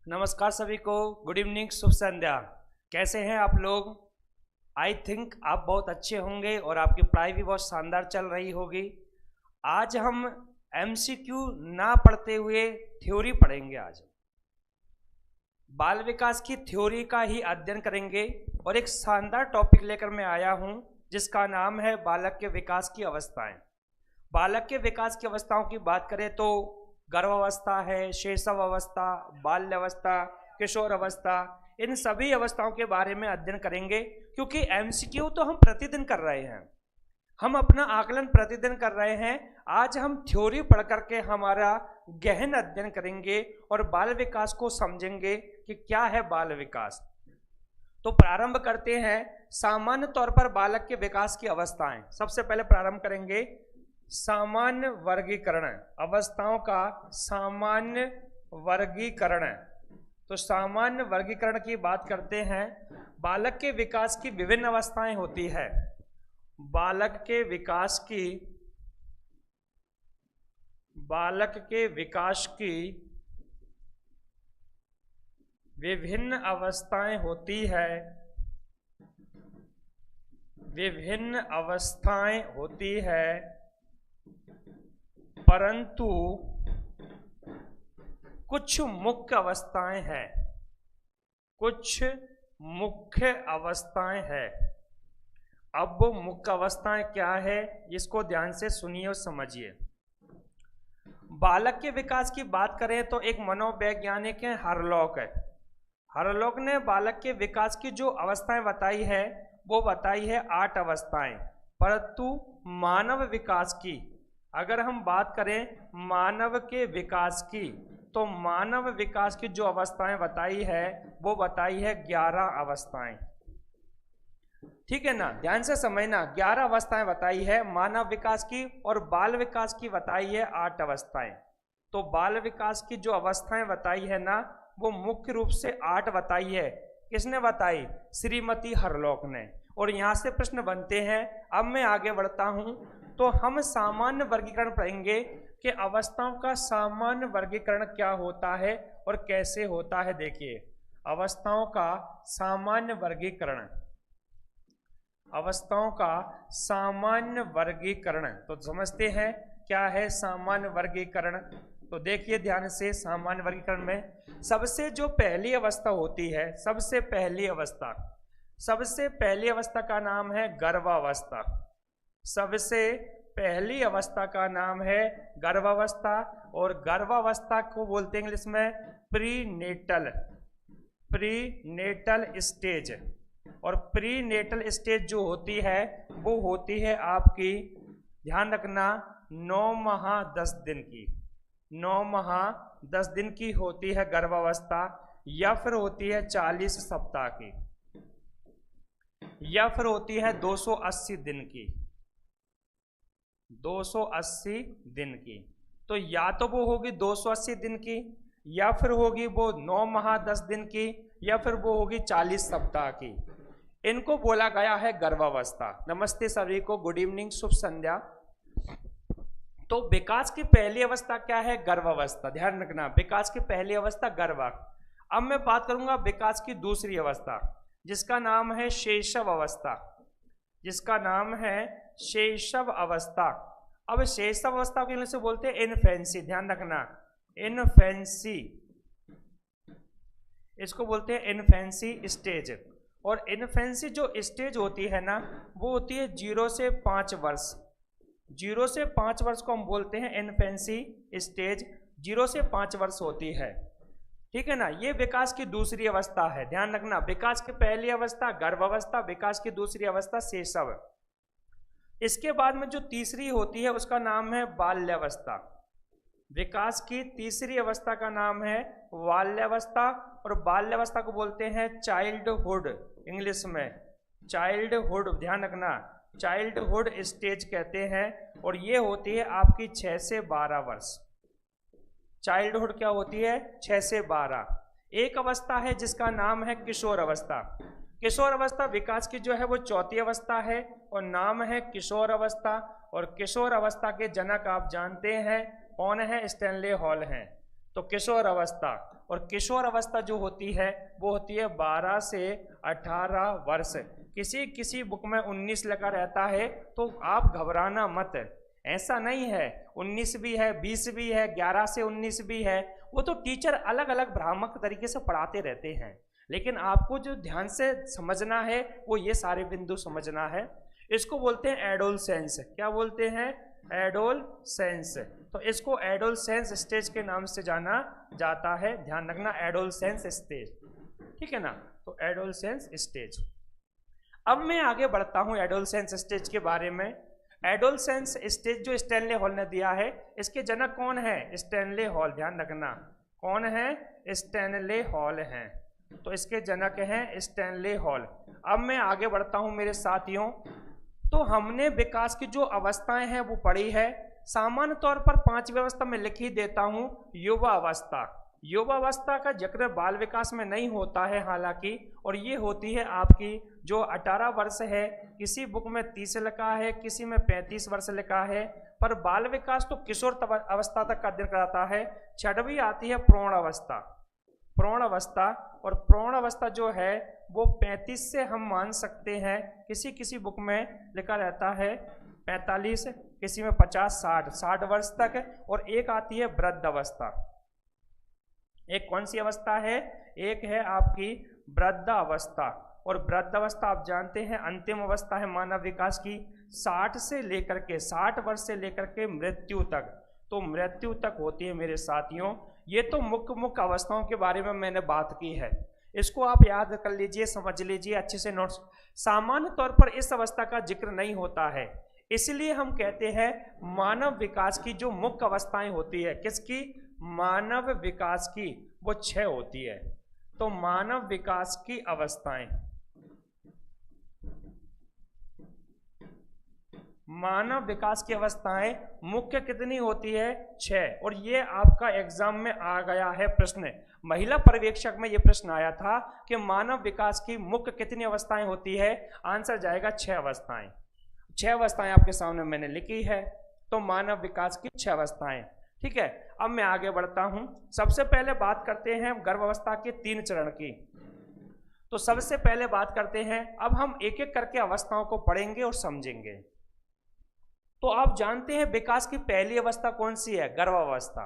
नमस्कार सभी को, गुड इवनिंग, शुभ संध्या। कैसे हैं आप लोग? आई थिंक आप बहुत अच्छे होंगे और आपकी पढ़ाई भी बहुत शानदार चल रही होगी। आज हम एमसीक्यू ना पढ़ते हुए थ्योरी पढ़ेंगे। आज बाल विकास की थ्योरी का ही अध्ययन करेंगे और एक शानदार टॉपिक लेकर मैं आया हूं जिसका नाम है बालक के विकास की अवस्थाएं। बालक के विकास की अवस्थाओं की बात करें तो गर्भावस्था है, शैशव अवस्था, बाल्यावस्था, किशोर अवस्था, इन सभी अवस्थाओं के बारे में अध्ययन करेंगे। क्योंकि एमसीक्यू तो हम प्रतिदिन कर रहे हैं, हम अपना आकलन प्रतिदिन कर रहे हैं। आज हम थ्योरी पढ़ करके हमारा गहन अध्ययन करेंगे और बाल विकास को समझेंगे कि क्या है बाल विकास। तो प्रारंभ करते हैं। सामान्य तौर पर बालक के विकास की अवस्थाएं, सबसे पहले प्रारंभ करेंगे सामान्य वर्गीकरण, अवस्थाओं का सामान्य वर्गीकरण। तो सामान्य वर्गीकरण की बात करते हैं। बालक के विकास की विभिन्न अवस्थाएं होती है। बालक के विकास की विभिन्न अवस्थाएं होती है, विभिन्न अवस्थाएं होती है, परंतु कुछ मुख्य अवस्थाएं हैं, कुछ मुख्य अवस्थाएं हैं। अब वो मुख्य अवस्थाएं क्या है, इसको ध्यान से सुनिए और समझिए। बालक के विकास की बात करें तो एक मनोवैज्ञानिक है हार्लॉक है। हार्लॉक ने बालक के विकास की जो अवस्थाएं बताई है वो बताई है 8 अवस्थाएं। परंतु मानव विकास की अगर हम बात करें मानव के विकास की, तो मानव विकास की जो अवस्थाएं बताई है वो बताई है 11 अवस्थाएं। ठीक है ना, ध्यान से समझना। 11 अवस्थाएं बताई है मानव विकास की और बाल विकास की बताई है 8 अवस्थाएं। तो बाल विकास की जो अवस्थाएं बताई है ना, वो मुख्य रूप से 8 बताई है। किसने बताई? श्रीमती हार्लॉक ने। और यहां से प्रश्न बनते हैं। अब मैं आगे बढ़ता हूं तो हम सामान्य वर्गीकरण पढ़ेंगे कि अवस्थाओं का सामान्य वर्गीकरण क्या होता है और कैसे होता है। देखिए, अवस्थाओं का सामान्य वर्गीकरण, अवस्थाओं का सामान्य वर्गीकरण। तो समझते हैं क्या है सामान्य वर्गीकरण। तो देखिए ध्यान से, सामान्य वर्गीकरण में सबसे जो पहली अवस्था होती है, सबसे पहली अवस्था का नाम है गर्भावस्था। सबसे पहली अवस्था का नाम है गर्भावस्था और गर्भावस्था को बोलते हैं इंग्लिश में प्रीनेटल स्टेज। और प्रीनेटल स्टेज जो होती है वो होती है आपकी, ध्यान रखना, 9 माह 10 दिन की। 9 माह 10 दिन की होती है गर्भावस्था, या फिर होती है 40 सप्ताह की, या फिर होती है 280 दिन की। 280 दिन की। तो या तो वो होगी 280 दिन की, या फिर होगी वो 9 माह 10 दिन की, या फिर वो होगी 40 सप्ताह की। इनको बोला गया है गर्भावस्था। नमस्ते सभी को, गुड इवनिंग, शुभ संध्या। तो विकास की पहली अवस्था क्या है? गर्भावस्था। ध्यान रखना, विकास की पहली अवस्था गर्भ। अब मैं बात करूंगा विकास की दूसरी अवस्था जिसका नाम है शैशव अवस्था, जिसका नाम है शैशव अवस्था। अब शैशव अवस्था को इंग्लिश में बोलते हैं इन्फेंसी। ध्यान रखना, इन्फेंसी, इसको बोलते हैं इन्फेंसी स्टेज। और इन्फेंसी जो स्टेज होती है ना, वो होती है 0 से 5 वर्ष। 0 से 5 वर्ष को हम बोलते हैं इन्फेंसी स्टेज। 0 से 5 वर्ष होती है। ठीक है ना, ये विकास की दूसरी अवस्था है। ध्यान रखना, विकास की पहली अवस्था गर्भावस्था, विकास की दूसरी अवस्था शैशव। इसके बाद में जो तीसरी होती है उसका नाम है बाल्यावस्था। विकास की तीसरी अवस्था का नाम है बाल्यावस्था। और बाल्यावस्था को बोलते हैं चाइल्डहुड, इंग्लिश में चाइल्डहुड। ध्यान रखना, चाइल्डहुड स्टेज कहते हैं। और ये होती है आपकी 6 से 12 वर्ष। चाइल्डहुड क्या होती है? 6 से 12। एक अवस्था है जिसका नाम है किशोर अवस्था। किशोर अवस्था विकास की जो है वो चौथी अवस्था है और नाम है किशोर अवस्था। और किशोर अवस्था के जनक आप जानते हैं कौन है? स्टैनले हॉल हैं। तो किशोर अवस्था, और किशोर अवस्था जो होती है वो होती है 12 से 18 वर्ष। किसी किसी बुक में 19 लगा रहता है, तो आप घबराना मत, ऐसा नहीं है, 19 भी है, 20 भी है, 11 से 19 भी है, वो तो टीचर अलग अलग भ्रामक तरीके से पढ़ाते रहते हैं, लेकिन आपको जो ध्यान से समझना है वो ये सारे बिंदु समझना है। इसको बोलते हैं एडोलसेंस। क्या बोलते हैं? एडोलसेंस। तो इसको एडोलसेंस स्टेज के नाम से जाना जाता है, ध्यान रखना, एडोलसेंस स्टेज, ठीक है ना। तो एडोलसेंस स्टेज। अब मैं आगे बढ़ता हूँ एडोलसेंस स्टेज के बारे में। एडोलसेंस स्टेज जो स्टैनले हॉल ने दिया है, इसके जनक कौन है? स्टैनले हॉल, ध्यान रखना, कौन है? स्टैनले हॉल हैं। तो इसके जनक हैं स्टैनले हॉल। अब मैं आगे बढ़ता हूं मेरे साथियों। तो हमने विकास की जो अवस्थाएं हैं वो पढ़ी है। सामान्य तौर पर 5 व्यवस्था में लिख ही देता हूं। युवा अवस्था, युवा अवस्था का जिक्र बाल विकास में नहीं होता है हालांकि, और ये होती है आपकी जो 18 वर्ष है, किसी बुक में 30 लिखा है, किसी में 35 वर्ष लिखा है, पर बाल विकास तो किशोर अवस्था तक का अध्ययन कराता है। 6वीं आती है प्रौढ़ अवस्था, प्रौढ़ अवस्था, और प्रौढ़ अवस्था जो है वो 35 से हम मान सकते हैं, किसी किसी बुक में लिखा रहता है 45, किसी में 50, 60 वर्ष तक। और एक आती है वृद्ध अवस्था। एक कौन सी अवस्था है? एक है आपकी वृद्ध अवस्था, और वृद्ध अवस्था आप जानते हैं अंतिम अवस्था है मानव विकास की, 60 से लेकर के 60 वर्ष से लेकर के मृत्यु तक। तो मृत्यु तक होती है मेरे साथियों। ये तो मुख्य अवस्थाओं के बारे में मैंने बात की है, इसको आप याद कर लीजिए, समझ लीजिए अच्छे से नोट्स। सामान्य तौर पर इस अवस्था का जिक्र नहीं होता है, इसलिए हम कहते हैं मानव विकास की जो मुख्य अवस्थाएं होती है, किसकी? मानव विकास की, वो 6 होती है। तो मानव विकास की अवस्थाएं, मानव विकास की अवस्थाएं मुख्य कितनी होती है? 6। और ये आपका एग्जाम में आ गया है प्रश्न, महिला पर्यवेक्षक में ये प्रश्न आया था कि मानव विकास की मुख्य कितनी अवस्थाएं होती है? आंसर जाएगा 6 अवस्थाएं। 6 अवस्थाएं आपके सामने मैंने लिखी है। तो मानव विकास की 6 अवस्थाएं, ठीक है। अब मैं आगे बढ़ता हूं। सबसे पहले बात करते हैं गर्भावस्था के 3 चरण की। तो सबसे पहले बात करते हैं, अब हम एक एक करके अवस्थाओं को पढ़ेंगे और समझेंगे। तो आप जानते हैं विकास की पहली अवस्था कौन सी है? गर्भावस्था।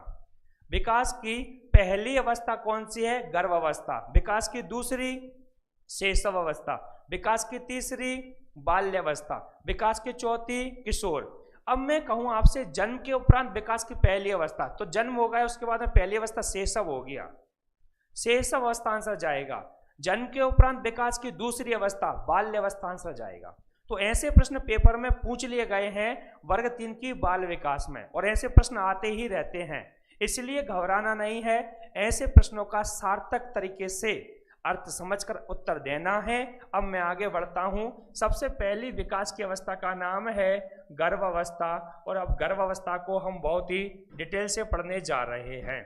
विकास की पहली अवस्था कौन सी है? गर्भावस्था। विकास की दूसरी शैशव अवस्था, विकास की तीसरी बाल्यावस्था, विकास की चौथी किशोर। अब मैं कहूं आपसे जन्म के उपरांत विकास की पहली अवस्था, तो जन्म हो गया, उसके बाद में पहली अवस्था शैशव हो गया, शैशव अवस्था आंसर जाएगा। जन्म के उपरांत विकास की दूसरी अवस्था बाल्यावस्था आंसर जाएगा। तो ऐसे प्रश्न पेपर में पूछ लिए गए हैं वर्ग 3 की बाल विकास में, और ऐसे प्रश्न आते ही रहते हैं, इसलिए घबराना नहीं है। ऐसे प्रश्नों का सार्थक तरीके से अर्थ समझकर उत्तर देना है। अब मैं आगे बढ़ता हूं। सबसे पहली विकास की अवस्था का नाम है गर्भावस्था, और अब गर्भावस्था को हम बहुत ही डिटेल से पढ़ने जा रहे हैं।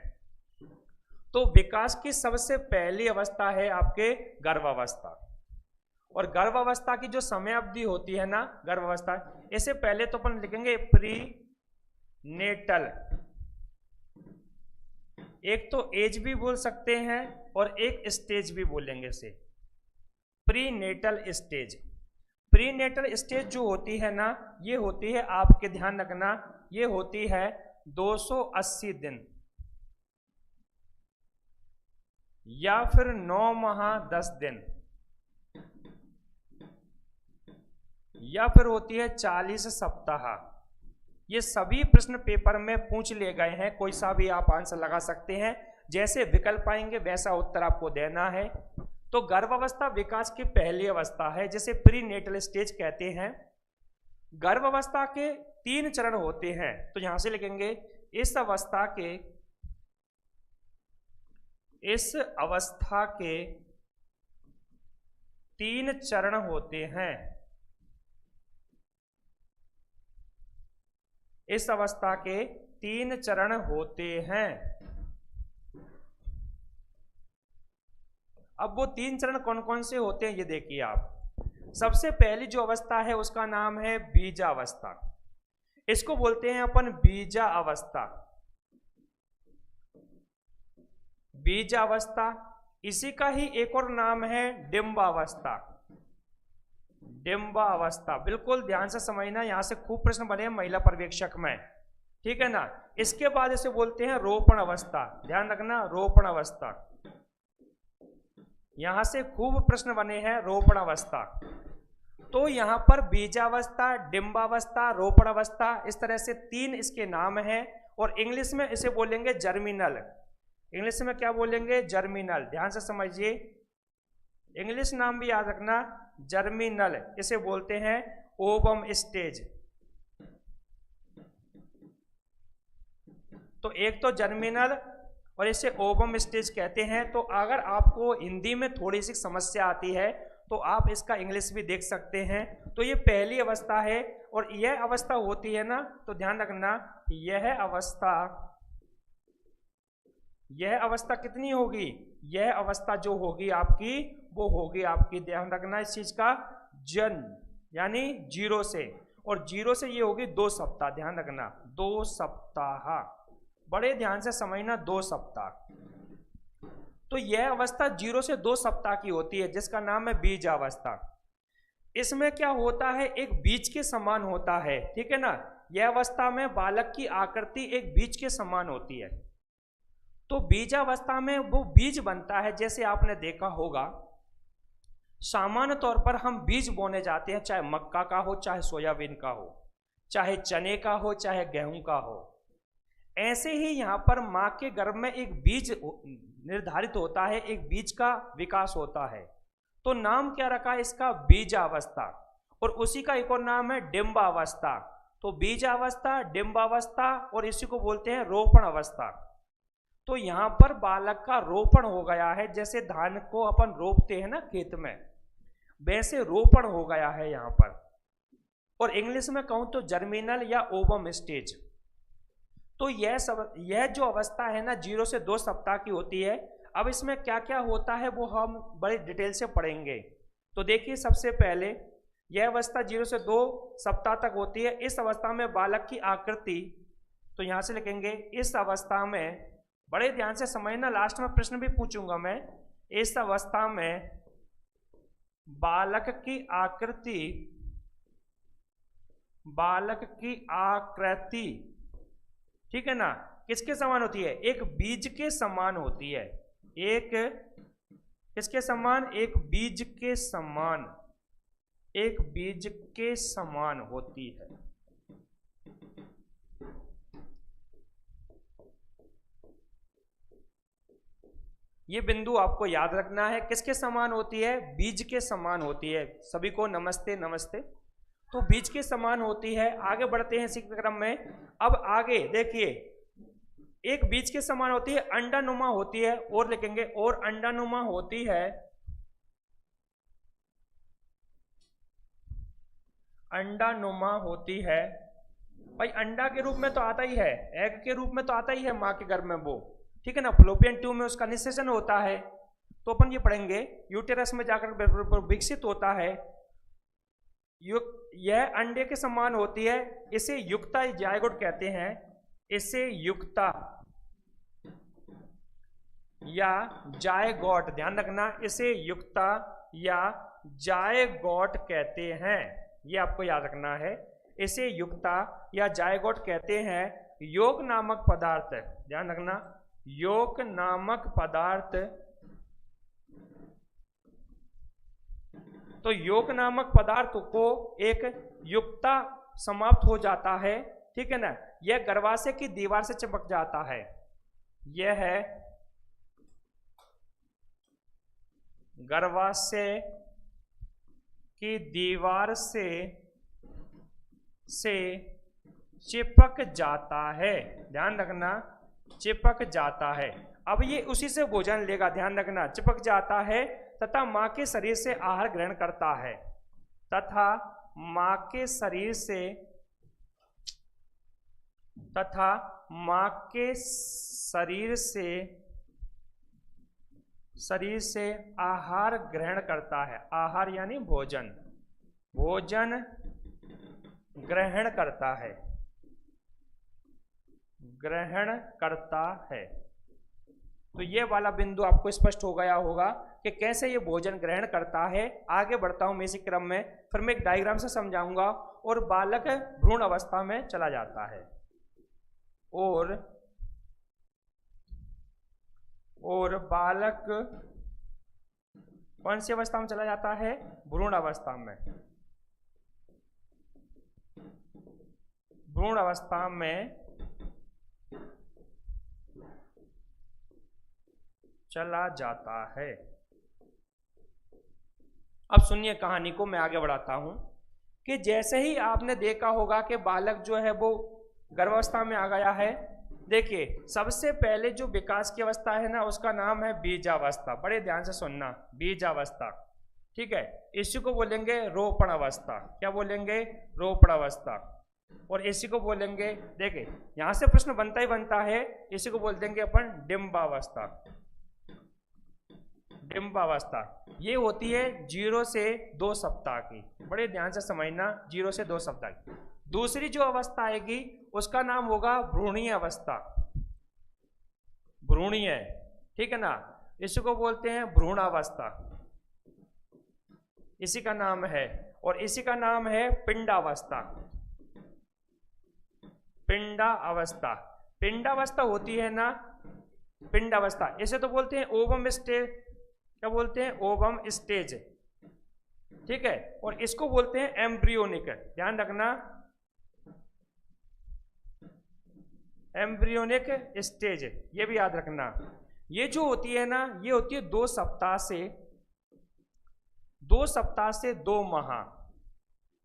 तो विकास की सबसे पहली अवस्था है आपके गर्भावस्था, और गर्भावस्था की जो समय अवधि होती है ना, गर्भावस्था, इससे पहले तो अपन लिखेंगे प्री नेटल, एक तो एज भी बोल सकते हैं और एक स्टेज भी बोलेंगे इसे, prenatal stage. Prenatal stage जो होती है ना, ये होती है, आपके ध्यान रखना, ये होती है 280 दिन या फिर 9 माह 10 दिन, या फिर होती है 40 सप्ताह। ये सभी प्रश्न पेपर में पूछ लिए गए हैं, कोई सा भी आप आंसर लगा सकते हैं, जैसे विकल्प आएंगे वैसा उत्तर आपको देना है। तो गर्भावस्था विकास की पहली अवस्था है, जिसे प्री नेटल स्टेज कहते हैं। गर्भावस्था के 3 चरण होते हैं, तो यहां से लिखेंगे इस अवस्था के 3 चरण होते हैं। इस अवस्था के 3 चरण होते हैं। अब वो 3 चरण कौन कौन से होते हैं ये देखिए आप। सबसे पहली जो अवस्था है उसका नाम है बीजावस्था, इसको बोलते हैं अपन बीजा अवस्था। बीजावस्था, इसी का ही एक और नाम है डिंबावस्था। डिंबावस्था, बिल्कुल ध्यान से समझना, यहां से खूब प्रश्न बने हैं महिला पर्यवेक्षक में, ठीक है ना। इसके बाद इसे बोलते हैं रोपण अवस्था, ध्यान रखना, रोपण अवस्था, यहां से खूब प्रश्न बने हैं रोपण अवस्था। तो यहां पर बीजावस्था, डिंबावस्था, रोपण अवस्था, इस तरह से 3 इसके नाम हैं। और इंग्लिश में इसे बोलेंगे जर्मिनल, इंग्लिश में क्या बोलेंगे, जर्मिनल, ध्यान से समझिए, इंग्लिश नाम भी याद रखना, जर्मिनल, इसे बोलते हैं ओवम स्टेज। तो एक तो जर्मिनल और इसे ओवम स्टेज कहते हैं। तो अगर आपको हिंदी में थोड़ी सी समस्या आती है तो आप इसका इंग्लिश भी देख सकते हैं। तो ये पहली अवस्था है, और यह अवस्था होती है ना, तो ध्यान रखना, यह अवस्था कितनी होगी, यह अवस्था जो होगी आपकी, वो होगी आपकी, ध्यान रखना इस चीज का, जन्म यानी 0 से, और 0 से ये होगी 2 सप्ताह, ध्यान रखना 2 सप्ताह, बड़े ध्यान से समझना, 2 सप्ताह। तो यह अवस्था 0 से 2 सप्ताह की होती है, जिसका नाम है बीजावस्था। इसमें क्या होता है, एक बीज के समान होता है, ठीक है ना। यह अवस्था में बालक की आकृति एक बीज के समान होती है। तो बीजावस्था में वो बीज बनता है, जैसे आपने देखा होगा सामान्य तौर पर हम बीज बोने जाते हैं, चाहे मक्का का हो, चाहे सोयाबीन का हो, चाहे चने का हो, चाहे गेहूं का हो। ऐसे ही यहाँ पर माँ के गर्भ में एक बीज निर्धारित होता है, एक बीज का विकास होता है। तो नाम क्या रखा है इसका, बीजावस्था, और उसी का एक और नाम है डिंबावस्था। तो बीजावस्था, डिंबावस्था, और इसी को बोलते हैं रोपण अवस्था। तो यहाँ पर बालक का रोपण हो गया है, जैसे धान को अपन रोपते हैं ना खेत में, वैसे रोपण हो गया है यहाँ पर। और इंग्लिश में कहूँ तो जर्मिनल या ओवम स्टेज। तो यह जो अवस्था है ना 0 से 2 सप्ताह की होती है। अब इसमें क्या क्या होता है वो हम बड़े डिटेल से पढ़ेंगे। तो देखिए, सबसे पहले यह अवस्था 0 से 2 सप्ताह तक होती है। इस अवस्था में बालक की आकृति, तो यहाँ से लिखेंगे इस अवस्था में, बड़े ध्यान से समझना, लास्ट में प्रश्न भी पूछूंगा मैं। इस अवस्था में बालक की आकृति, ठीक है ना, किसके समान होती है, एक बीज के समान होती है। एक किसके समान, एक बीज के समान, एक बीज के समान होती है। ये बिंदु आपको याद रखना है, किसके समान होती है, बीज के समान होती है। सभी को नमस्ते नमस्ते। तो बीज के समान होती है। आगे बढ़ते हैं इसी क्रम में। अब आगे देखिए, एक बीज के समान होती है, अंडानुमा होती है, और लिखेंगे और अंडानुमा होती है, अंडानुमा होती है। भाई अंडा के रूप में तो आता ही है, एग के रूप में तो आता ही है माँ के गर्भ में वो, ठीक है ना। फ्लोपियन ट्यूब में उसका निषेचन होता है, तो अपन ये पढ़ेंगे। यूटेरस में जाकर विकसित होता है। यह अंडे के समान होती है। इसे युक्ता जायगोट कहते हैं, इसे युक्ता या जायगोट, ध्यान रखना, इसे युक्ता या जायगोट कहते हैं। ये आपको याद रखना है, इसे युक्ता या जायगोट कहते हैं। योग नामक पदार्थ, ध्यान रखना, योग नामक पदार्थ, तो योग नामक पदार्थ को एक युक्ता समाप्त हो जाता है, ठीक है ना। यह गर्भाशय की दीवार से चिपक जाता है। यह है गर्भाशय की दीवार से चिपक जाता है, ध्यान रखना, चिपक जाता है। अब ये उसी से भोजन लेगा, ध्यान रखना, चिपक जाता है तथा मां के शरीर से आहार ग्रहण करता है, तथा मां के शरीर से आहार ग्रहण करता है। आहार यानी भोजन, भोजन ग्रहण करता है, ग्रहण करता है। तो ये वाला बिंदु आपको स्पष्ट हो गया होगा कि कैसे ये भोजन ग्रहण करता है। आगे बढ़ता हूं मैं इसी क्रम में, फिर मैं एक डायग्राम से समझाऊंगा। और बालक भ्रूण अवस्था में चला जाता है और बालक कौन सी अवस्था में चला जाता है? भ्रूण अवस्था में। भ्रूण अवस्था में चला जाता है। अब सुनिए कहानी को, मैं आगे बढ़ाता हूं कि जैसे ही आपने देखा होगा कि बालक जो है वो गर्भावस्था में आ गया है। देखिए सबसे पहले जो विकास की अवस्था है ना, उसका नाम है बीजावस्था। बड़े ध्यान से सुनना, बीजावस्था, ठीक है। इसी को बोलेंगे रोपण अवस्था। क्या बोलेंगे? रोपण अवस्था। और इसी को बोलेंगे, देखिए यहां से प्रश्न बनता ही बनता है, इसी को बोल देंगे अपन डिंबावस्था। डिंबावस्था ये होती है 0 से 2 सप्ताह की। बड़े ध्यान से समझना, 0 से 2 सप्ताह की। दूसरी जो अवस्था आएगी उसका नाम होगा भ्रूणीय अवस्था। भ्रूणीय, ठीक है ना। इसी को बोलते हैं भ्रूणावस्था, इसी का नाम है। और इसी का नाम है पिंडावस्था। पिंडा अवस्था, पिंडावस्था होती है ना, पिंडावस्था। इसे तो बोलते हैं ओवम स्टेज। क्या बोलते हैं? ओवम स्टेज, ठीक है। और इसको बोलते हैं एम्ब्रियोनिक। ध्यान रखना, एम्ब्रियोनिक स्टेज, ये भी याद रखना। ये जो होती है ना, ये होती है 2 सप्ताह से 2 माह,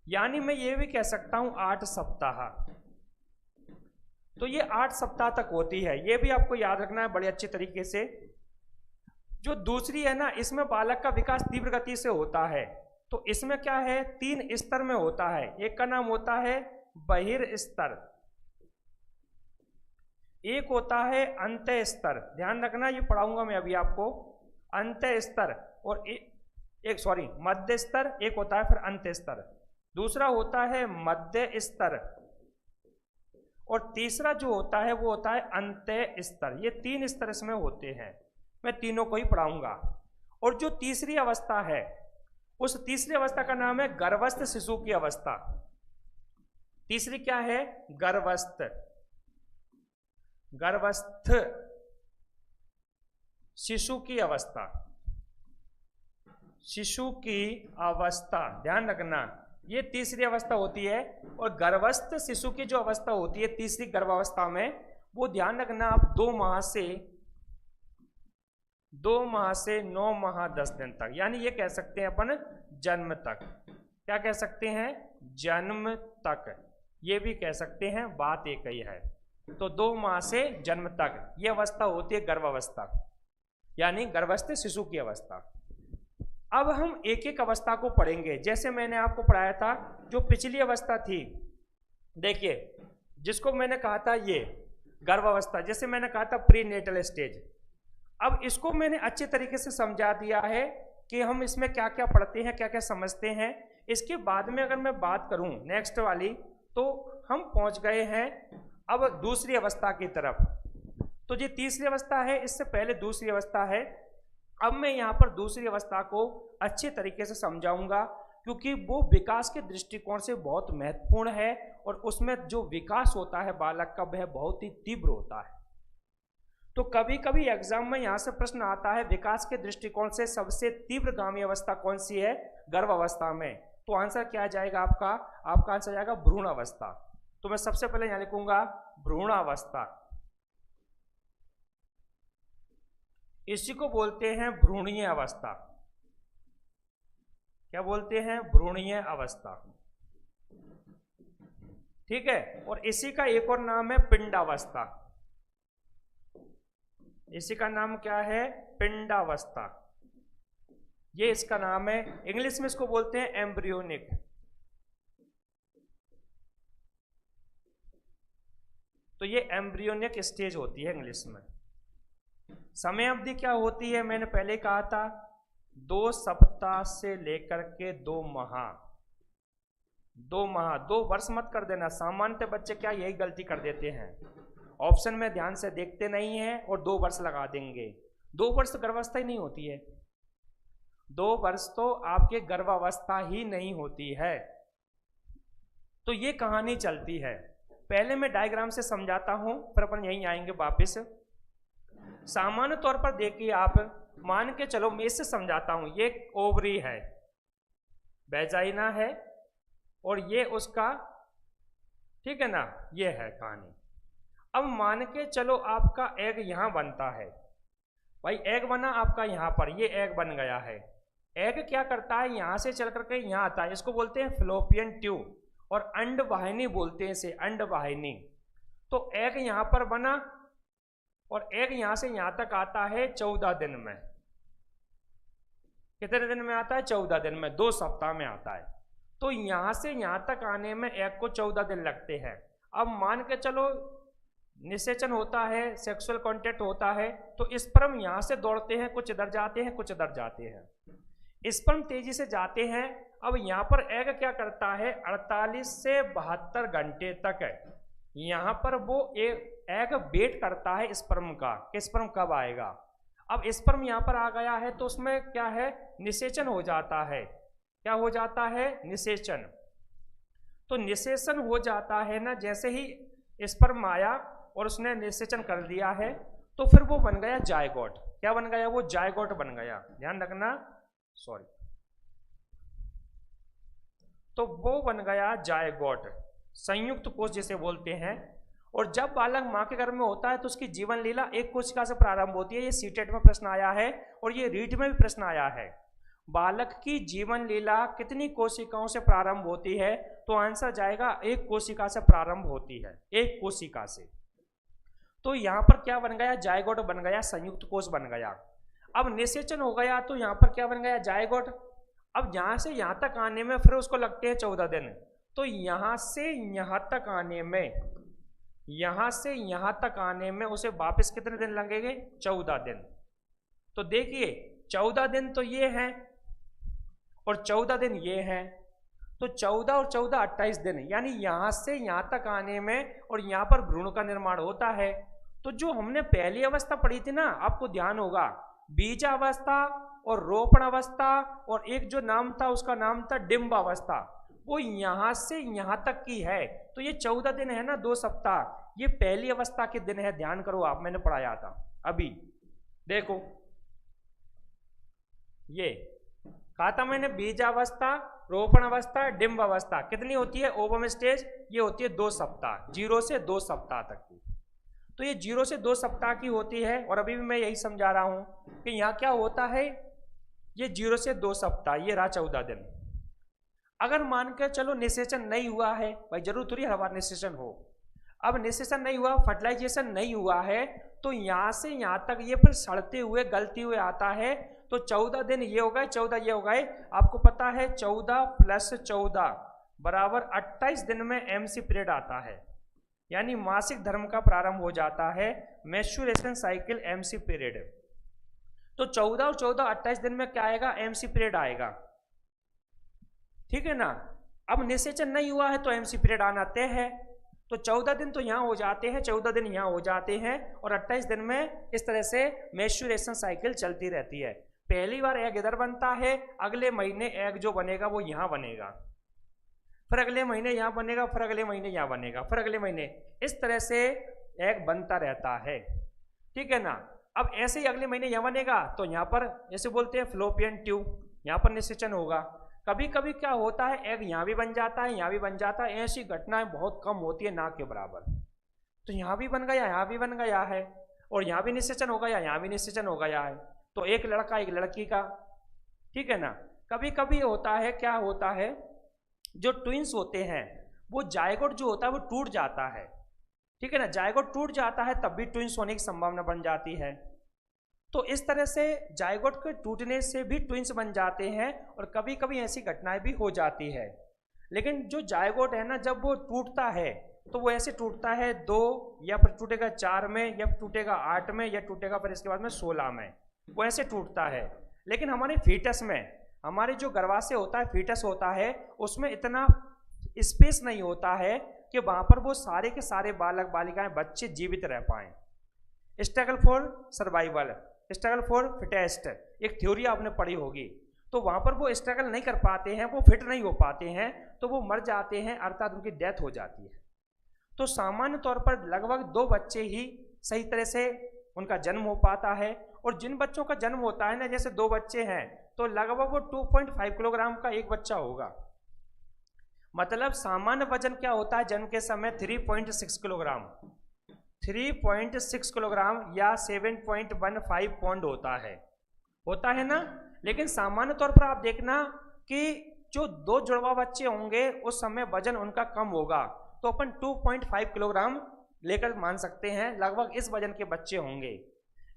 यानी मैं ये भी कह सकता हूं 8 सप्ताह। तो ये 8 सप्ताह तक होती है, ये भी आपको याद रखना है बड़े अच्छे तरीके से। जो दूसरी है ना, इसमें बालक का विकास तीव्र गति से होता है। तो इसमें क्या है, 3 स्तर में होता है। एक का नाम होता है बहिर स्तर, एक होता है अंत्य स्तर। ध्यान रखना, ये पढ़ाऊंगा मैं अभी आपको। अंत्य स्तर और मध्य स्तर, एक होता है फिर अंत्य स्तर। दूसरा होता है मध्य स्तर और तीसरा जो होता है वो होता है अंत्य स्तर। ये 3 स्तर इसमें होते हैं, मैं तीनों को ही पढ़ाऊंगा। और जो तीसरी अवस्था है, उस तीसरी अवस्था का नाम है गर्भस्थ शिशु की अवस्था। तीसरी क्या है? गर्भस्थ शिशु की अवस्था। शिशु की अवस्था, ध्यान रखना, ये तीसरी अवस्था होती है। और गर्भस्थ शिशु की जो अवस्था होती है तीसरी गर्भावस्था में, वो ध्यान रखना आप 2 माह से 9 माह 10 दिन तक, यानी ये कह सकते हैं अपन जन्म तक। क्या कह सकते हैं? जन्म तक। ये भी कह सकते हैं, बात एक ही है। तो 2 माह से जन्म तक ये अवस्था होती है गर्भावस्था, यानी गर्भस्थ शिशु की अवस्था। अब हम एक एक अवस्था को पढ़ेंगे। जैसे मैंने आपको पढ़ाया था जो पिछली अवस्था थी, देखिए जिसको मैंने कहा था ये गर्भावस्था, जैसे मैंने कहा था प्रीनेटल स्टेज। अब इसको मैंने अच्छे तरीके से समझा दिया है कि हम इसमें क्या क्या पढ़ते हैं, क्या क्या समझते हैं। इसके बाद में अगर मैं बात करूं नेक्स्ट वाली, तो हम पहुंच गए हैं अब दूसरी अवस्था की तरफ। तो ये तीसरी अवस्था है, इससे पहले दूसरी अवस्था है। अब मैं यहाँ पर दूसरी अवस्था को अच्छे तरीके से समझाऊंगा, क्योंकि वो विकास के दृष्टिकोण से बहुत महत्वपूर्ण है और उसमें जो विकास होता है बालक का वह बहुत ही तीव्र होता है। तो कभी कभी एग्जाम में यहाँ से प्रश्न आता है विकास के दृष्टिकोण से सबसे तीव्रगामी अवस्था कौन सी है गर्भावस्था में? तो आंसर क्या जाएगा आपका आंसर जाएगा भ्रूण अवस्था। तो मैं सबसे पहले यहाँ लिखूंगा भ्रूणावस्था। इसी को बोलते हैं भ्रूणीय अवस्था। क्या बोलते हैं? भ्रूणीय अवस्था, ठीक है। और इसी का एक और नाम है पिंडावस्था। इसी का नाम क्या है? पिंडावस्था, ये इसका नाम है। इंग्लिश में इसको बोलते हैं एम्ब्रियोनिक। तो ये एम्ब्रियोनिक स्टेज होती है इंग्लिश में। समय अवधि क्या होती है? मैंने पहले कहा था 2 सप्ताह से लेकर के 2 माह। 2 वर्ष मत कर देना। सामान्यतः बच्चे क्या यही गलती कर देते हैं, ऑप्शन में ध्यान से देखते नहीं हैं और 2 वर्ष लगा देंगे। 2 वर्ष तो गर्भावस्था ही नहीं होती है, 2 वर्ष तो आपके गर्भावस्था ही नहीं होती है। तो ये कहानी चलती है। पहले मैं डायग्राम से समझाता हूं, फिर अपन यहीं आएंगे वापस। सामान्य तौर पर देखिए, आप मान के चलो, मैं इससे समझाता हूं। ये ओवरी है, वेजाइना है, और ये उसका, ठीक है ना, ये है कहानी। अब मान के चलो आपका एग यहां बनता है, भाई एग बना आपका यहां पर, ये एग बन गया है। एग क्या करता है, यहां से चल करके यहां आता है, इसको बोलते हैं फ्लोपियन ट्यूब, और अंडवाहिनी बोलते हैं इसे, अंडवाहिनी। तो एग यहां पर बना, और एग यहां से यहां तक आता है 14 दिन में। कितने दिन में आता है? 14 दिन में, 2 सप्ताह में आता है। तो यहां से यहां तक आने में एग को 14 दिन लगते हैं। अब मान के चलो निषेचन होता है, सेक्सुअल कांटेक्ट होता है, तो स्पर्म यहां से दौड़ते हैं, कुछ इधर जाते हैं, कुछ इधर जाते हैं। स्पर्म तेजी से जाते हैं। अब यहां पर एग क्या करता है, 48 से 72 घंटे तक यहां पर वो एग वेट करता है स्पर्म का, कि स्पर्म कब आएगा। अब स्पर्म यहां पर आ गया है, तो उसमें क्या है, निषेचन हो जाता है। क्या हो जाता है? निषेचन। तो निषेचन हो जाता है ना, जैसे ही स्पर्म आया और उसने निषेचन कर दिया है, तो फिर वो बन गया जायगोट। क्या बन गया? वो जायगोट बन गया, ध्यान रखना, सॉरी। तो वो बन गया जायगोट, संयुक्त कोश जिसे बोलते हैं। और जब बालक मां के गर्भ में होता है तो उसकी जीवन लीला एक कोशिका से प्रारंभ होती है। ये सीटेट में प्रश्न आया है और ये रीट में भी प्रश्न आया है। बालक की जीवन लीला कितनी कोशिकाओं से प्रारंभ होती है? तो आंसर जाएगा एक कोशिका से प्रारंभ होती है, एक कोशिका से। तो यहां पर क्या बन गया? जायगोट बन गया, संयुक्त कोश बन गया। अब निषेचन हो गया तो यहां पर क्या बन गया? जायगोट। अब यहां से यहां तक आने में फिर उसको लगते हैं 14 दिन। तो यहां से यहां तक आने में, यहां से यहां तक आने में उसे वापस कितने दिन लगेंगे? 14 दिन। तो देखिए 14 दिन तो ये हैं और 14 दिन ये हैं, तो 14 और 14 28 दिन, यानी यहां से यहां तक आने में और यहां पर भ्रूण का निर्माण होता है। तो जो हमने पहली अवस्था पढ़ी थी ना, आपको ध्यान होगा, बीजावस्था और रोपण अवस्था, और एक जो नाम था उसका नाम था डिंब अवस्था, वो यहां से यहां तक की है। तो ये 14 दिन है ना, 2 सप्ताह, ये पहली अवस्था के दिन है। ध्यान करो आप, मैंने पढ़ाया था अभी, देखो ये कहा था मैंने, बीजावस्था, रोपण अवस्था, डिंब अवस्था कितनी होती है? ओवम स्टेज, ये होती है 2 सप्ताह, 0 से 2 सप्ताह तक की। तो ये 0 से 2 सप्ताह की होती है। और अभी भी मैं यही समझा रहा हूं कि यहाँ क्या होता है, ये 0 से 2 सप्ताह, ये रहा 14 दिन। अगर मान के चलो निषेचन नहीं हुआ है, भाई जरूर थोड़ी हर बार निषेचन हो, अब निषेचन नहीं हुआ, फर्टिलाइजेशन नहीं हुआ है, तो यहां से यहां तक ये फिर सड़ते हुए गलते हुए आता है। तो 14 दिन ये हो गए, 14 ये हो गए। आपको पता है 14 + 14 बराबर 28 दिन में एमसी पीरियड आता है, यानी मासिक धर्म का प्रारंभ हो जाता है, मेंस्ट्रुएशन साइकिल एमसी पीरियड। तो 14 और 14 28 दिन में क्या आएगा? एमसी पीरियड आएगा, ठीक है ना। अब निषेचन नहीं हुआ है तो एमसी पीरियड आना तय है। तो 14 दिन तो यहाँ हो जाते हैं, 14 दिन यहाँ हो जाते हैं, और 28 दिन में इस तरह से मेंस्ट्रुएशन साइकिल चलती रहती है। पहली बार एग इधर बनता है, अगले महीने एग जो बनेगा वो यहाँ बनेगा, फिर अगले महीने यहाँ बनेगा, फिर अगले महीने यहाँ बनेगा, फिर अगले महीने, इस तरह से एग बनता रहता है, ठीक है ना। अब ऐसे ही अगले महीने यहाँ बनेगा, तो यहाँ पर जैसे बोलते हैं फ्लोपियन ट्यूब, यहाँ पर निषेचन होगा। कभी कभी क्या होता है, एग यहाँ भी बन जाता है, यहाँ भी बन जाता है, ऐसी घटनाएं बहुत कम होती है, ना के बराबर। तो यहाँ भी बन गया, यहाँ भी बन गया है, और यहाँ भी निषेचन हो गया, यहाँ भी निषेचन हो गया है। तो एक लड़का एक लड़की का, ठीक है ना। कभी कभी होता है, क्या होता है, जो ट्विंस होते हैं वो जायगोट जो होता है वो टूट जाता है, ठीक है ना। जायगोट टूट जाता है तब भी ट्विंस होने की संभावना बन जाती है। तो इस तरह से जायगोट के टूटने से भी ट्विंस बन जाते हैं, और कभी कभी ऐसी घटनाएं भी हो जाती है। लेकिन जो जायगोट है ना, जब वो टूटता है तो वो ऐसे टूटता है 2, या फिर टूटेगा 4 में, या टूटेगा 8 में, या टूटेगा फिर इसके बाद में 16 में, वो ऐसे टूटता है। लेकिन हमारे फीटस में, हमारे जो गर्भाशय होता है, फीटस होता है, उसमें इतना स्पेस नहीं होता है कि वहां पर वो सारे के सारे बालक बालिकाएं बच्चे जीवित रह पाएं। Struggle for survival, struggle for fittest, एक थ्योरी आपने पढ़ी होगी। तो वहां पर वो स्ट्रगल नहीं कर पाते हैं, वो फिट नहीं हो पाते हैं, तो वो मर जाते हैं, अर्थात उनकी डेथ हो जाती है। तो सामान्य तौर पर लगभग 2 बच्चे ही सही तरह से उनका जन्म हो पाता है। और जिन बच्चों का जन्म होता है ना, जैसे 2 बच्चे हैं तो लगभग वो 2.5 किलोग्राम का एक बच्चा होगा। मतलब सामान्य वजन क्या होता है जन्म के समय? 3.6 किलोग्राम, 3.6 किलोग्राम या 7.15 पौंड होता है ना। लेकिन सामान्य तौर पर आप देखना कि जो 2 जुड़वा बच्चे होंगे उस समय वजन उनका कम होगा, तो अपन 2.5 किलोग्राम लेकर मान सकते हैं, लगभग इस वजन के बच्चे होंगे।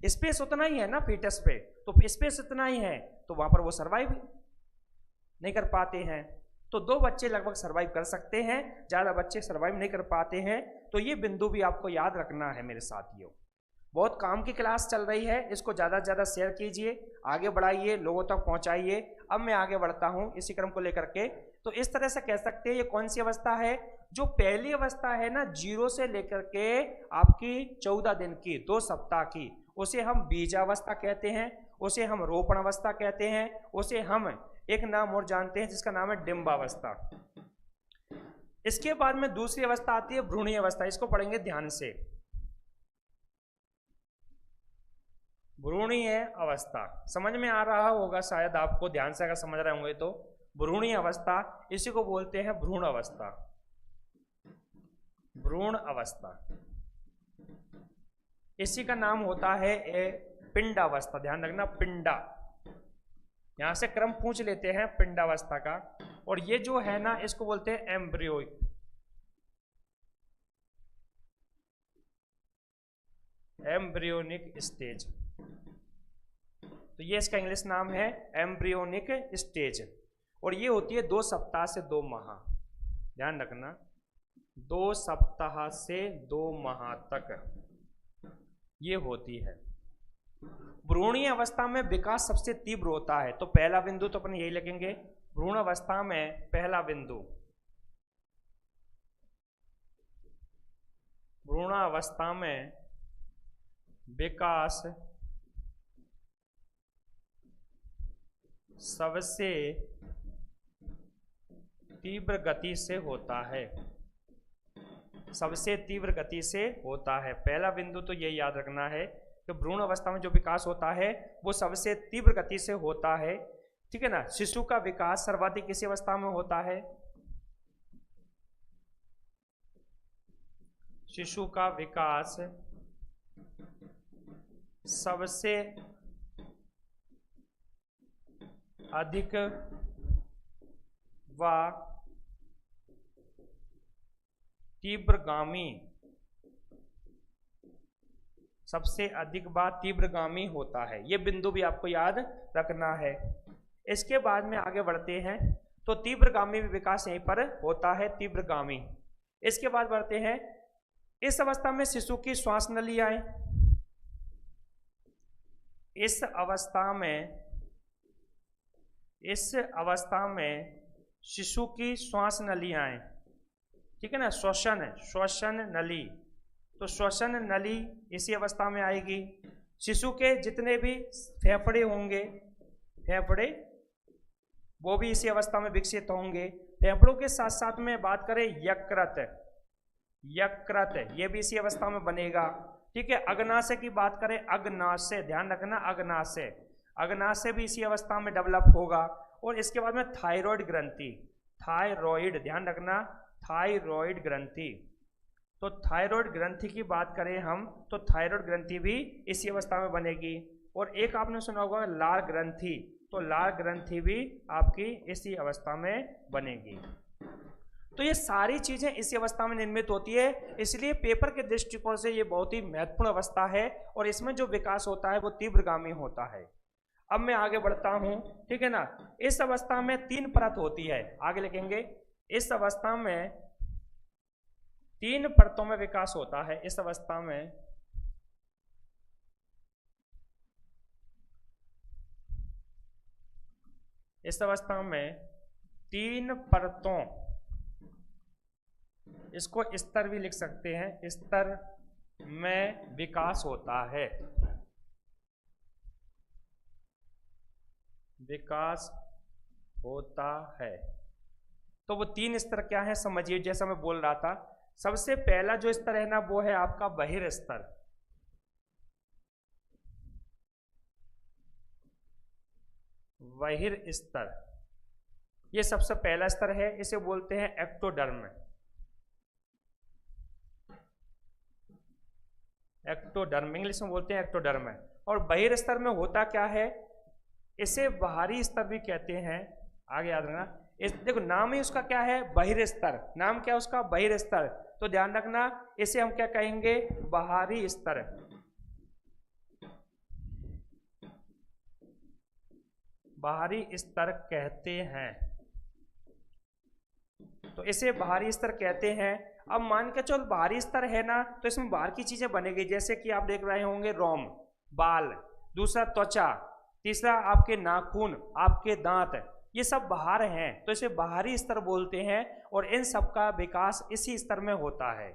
स्पेस उतना ही है ना फीटस पे, तो स्पेस इतना ही है, तो वहां पर वो सरवाइव नहीं कर पाते हैं। तो 2 बच्चे लगभग सरवाइव कर सकते हैं, ज्यादा बच्चे सरवाइव नहीं कर पाते हैं। तो ये बिंदु भी आपको याद रखना है मेरे साथियों। बहुत काम की क्लास चल रही है, इसको ज़्यादा से ज़्यादा शेयर कीजिए, आगे बढ़ाइए, लोगों तक पहुंचाइए। अब मैं आगे बढ़ता हूं इसी क्रम को लेकर के। तो इस तरह से कह सकते हैं ये कौन सी अवस्था है? जो पहली अवस्था है ना, 0 से लेकर के आपकी 14 दिन की, 2 सप्ताह की, उसे हम बीजावस्था कहते हैं, उसे हम रोपण अवस्था कहते हैं, उसे हम एक नाम और जानते हैं जिसका नाम है डिंबावस्था। इसके बाद में दूसरी अवस्था आती है भ्रूणीय अवस्था, इसको पढ़ेंगे ध्यान से। भ्रूणीय अवस्था समझ में आ रहा होगा शायद आपको, ध्यान से अगर समझ रहे होंगे तो। भ्रूणीय अवस्था, इसी को बोलते हैं भ्रूण अवस्था। भ्रूण अवस्था, इसी का नाम होता है पिंडावस्था। ध्यान रखना, पिंडा, यहां से क्रम पूछ लेते हैं पिंडावस्था का। और ये जो है ना, इसको बोलते हैं एम्ब्रियोइक, एम्ब्रियोनिक स्टेज। तो ये इसका इंग्लिश नाम है एम्ब्रियोनिक स्टेज। और ये होती है 2 सप्ताह से 2 माह। ध्यान रखना, 2 सप्ताह से 2 माह तक ये होती है। भ्रूणीय अवस्था में विकास सबसे तीव्र होता है। तो पहला बिंदु तो अपन यही लिखेंगे, भ्रूण अवस्था में पहला बिंदु, भ्रूणावस्था में विकास सबसे तीव्र गति से होता है, सबसे तीव्र गति से होता है। पहला बिंदु तो ये याद रखना है कि भ्रूण अवस्था में जो विकास होता है वो सबसे तीव्र गति से होता है, ठीक है ना। शिशु का विकास सर्वाधिक किसी अवस्था में होता है? शिशु का विकास सबसे अधिक व तीव्रगामी, सबसे अधिक व तीव्रगामी होता है। ये बिंदु भी आपको याद रखना है। इसके बाद में आगे बढ़ते हैं। तो तीव्रगामी विकास यहीं पर होता है, तीव्रगामी। इसके बाद बढ़ते हैं, इस अवस्था में शिशु की श्वास नलियां, इस अवस्था में शिशु की श्वास नलियां, ठीक है ना, श्वसन नली। तो श्वसन नली इसी अवस्था में आएगी। शिशु के जितने भी फेफड़े होंगे, फेफड़े वो भी इसी अवस्था में विकसित होंगे। फेफड़ों के साथ साथ में बात करें यकृत, ये भी इसी अवस्था में बनेगा, ठीक है। अग्नाशय की बात करें, अग्नाशय, ध्यान रखना, अग्नाशय भी इसी अवस्था में डेवलप होगा। और इसके बाद में थायराइड ग्रंथि, थायराइड, ध्यान रखना, थायराइड ग्रंथि। तो थायराइड ग्रंथि की बात करें हम, तो थायराइड ग्रंथि भी इसी अवस्था में बनेगी। और एक आपने सुना होगा लाल ग्रंथि, तो लाल ग्रंथि भी आपकी इसी अवस्था में बनेगी। तो ये सारी चीजें इसी अवस्था में निर्मित होती है, इसलिए पेपर के दृष्टिकोण से ये बहुत ही महत्वपूर्ण अवस्था है। और इसमें जो विकास होता है वो तीव्रगामी होता है। अब मैं आगे बढ़ता हूं, ठीक है ना। इस अवस्था में 3 परत होती है, आगे लिखेंगे। इस अवस्था में 3 परतों में विकास होता है। इस अवस्था में में 3 परतों, इसको स्तर भी लिख सकते हैं, स्तर में विकास होता है। विकास होता है। तो वो 3 स्तर क्या है समझिए, जैसा मैं बोल रहा था। सबसे पहला जो स्तर है ना वो है आपका बहिर स्तर। बहिर स्तर ये सबसे पहला स्तर है, इसे बोलते हैं एक्टोडर्म। एक्टोडर्म इंग्लिश में बोलते हैं एक्टोडर्म। और बहिर स्तर में होता क्या है, इसे बाहरी स्तर भी कहते हैं। आगे याद रखना, इस देखो नाम ही उसका क्या है, बहिर स्तर। नाम क्या है उसका, बहिर स्तर। तो ध्यान रखना, इसे हम क्या कहेंगे, बाहरी स्तर। बाहरी स्तर कहते हैं, तो इसे बाहरी स्तर कहते हैं। अब मान के चलो बाहरी स्तर है ना, तो इसमें बाहर की चीजें बनेगी, जैसे कि आप देख रहे होंगे रोम, बाल, दूसरा त्वचा, तीसरा आपके नाखून, आपके दांत, ये सब बाहर हैं, तो इसे बाहरी स्तर बोलते हैं। और इन सब का विकास इसी स्तर में होता है।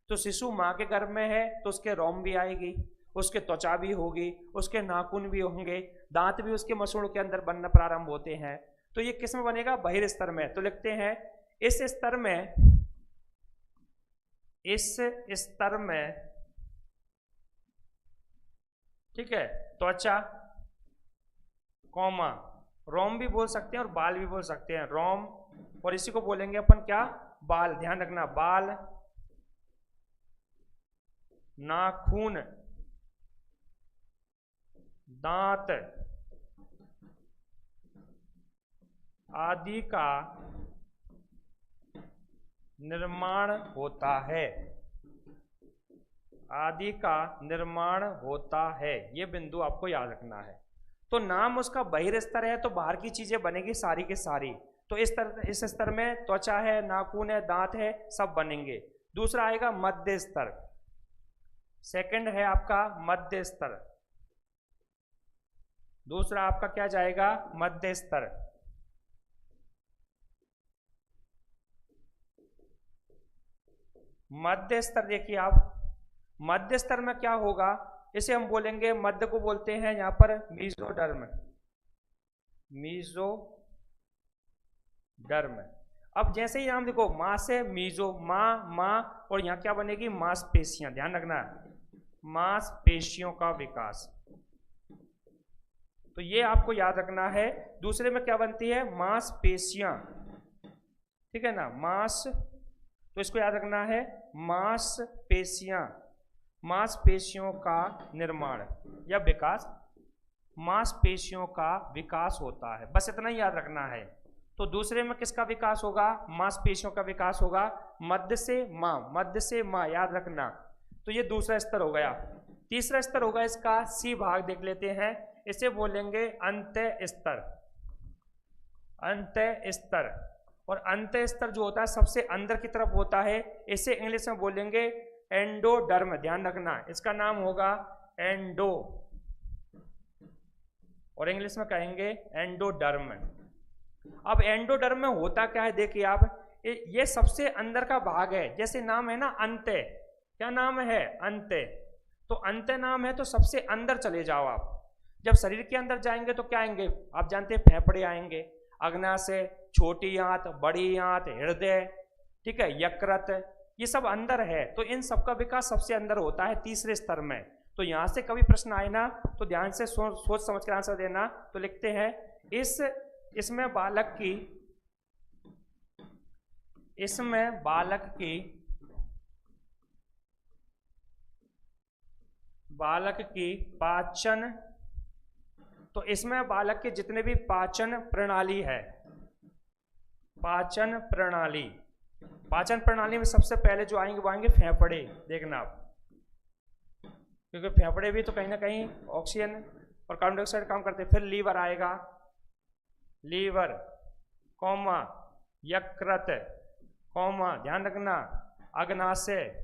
तो शिशु माँ के गर्भ में है तो उसके रोम भी आएगी, उसके त्वचा भी होगी, उसके नाखून भी होंगे, दांत भी उसके मसूड़ों के अंदर बनना प्रारंभ होते हैं। तो ये किस में बनेगा, बहिर स्तर में। तो लिखते हैं इस स्तर में, ठीक है, त्वचा, कॉमा, रोम भी बोल सकते हैं और बाल भी बोल सकते हैं, रोम, और इसी को बोलेंगे अपन क्या, बाल। ध्यान रखना, बाल, नाखून, दांत आदि का निर्माण होता है, आदि का निर्माण होता है। ये बिंदु आपको याद रखना है। तो नाम उसका बहिर स्तर है, तो बाहर की चीजें बनेगी सारी की सारी। तो इस स्तर में त्वचा है, नाखून है, दांत है, सब बनेंगे। दूसरा आएगा मध्य स्तर। सेकंड है आपका मध्य स्तर। दूसरा आपका क्या जाएगा, मध्य स्तर। मध्य स्तर देखिए आप, मध्य स्तर में क्या होगा, इसे हम बोलेंगे, मध्य को बोलते हैं यहां पर मीजोडर्म। मीजोडर्म। अब जैसे ही हम देखो, मां से मीजो, मां और यहां क्या बनेगी, मांसपेशियां। ध्यान रखना, मांसपेशियों का विकास। तो ये आपको याद रखना है। दूसरे में क्या बनती है, मांसपेशियां, ठीक है ना, मांस, तो इसको याद रखना है, मांसपेशियां, मांसपेशियों का निर्माण या विकास, मांसपेशियों का विकास होता है। बस इतना ही याद रखना है। तो दूसरे में किसका विकास होगा, मांसपेशियों का विकास होगा। मध्य से मां, याद रखना। तो ये दूसरा स्तर हो गया। तीसरा स्तर होगा इसका, सी भाग देख लेते हैं, इसे बोलेंगे अंत्य स्तर। अंत्य स्तर, और अंत्य स्तर जो होता है सबसे अंदर की तरफ होता है, इसे इंग्लिश में बोलेंगे एंडोडर्म। ध्यान रखना, इसका नाम होगा एंडो, और इंग्लिश में कहेंगे एंडोडर्म। अब एंडोडर्म में होता क्या है, देखिए आप, ये सबसे अंदर का भाग है। जैसे नाम है ना अंत्य, क्या नाम है, अंत्य। तो अंत्य नाम है, तो सबसे अंदर चले जाओ आप। जब शरीर के अंदर जाएंगे तो क्या आएंगे, आप जानते हैं, फेफड़े आएंगे, अग्नाशय, छोटी आंत, बड़ी आंत, हृदय, ठीक है, यकृत, ये सब अंदर है। तो इन सब का विकास सबसे अंदर होता है, तीसरे स्तर में। तो यहां से कभी प्रश्न आए ना, तो ध्यान से सोच समझ कर आंसर देना। तो लिखते हैं इसमें बालक की पाचन, तो इसमें बालक के जितने भी पाचन प्रणाली है, पाचन प्रणाली में सबसे पहले जो आएंगे वो आएंगे फेफड़े। देखना आप, क्योंकि फेफड़े भी तो कहीं ना कहीं ऑक्सीजन और कार्बन डाइऑक्साइड काम करते हैं। फिर लीवर आएगा, लीवर, कॉमा, यकृत, कॉमा, ध्यान रखना, अग्नाशय।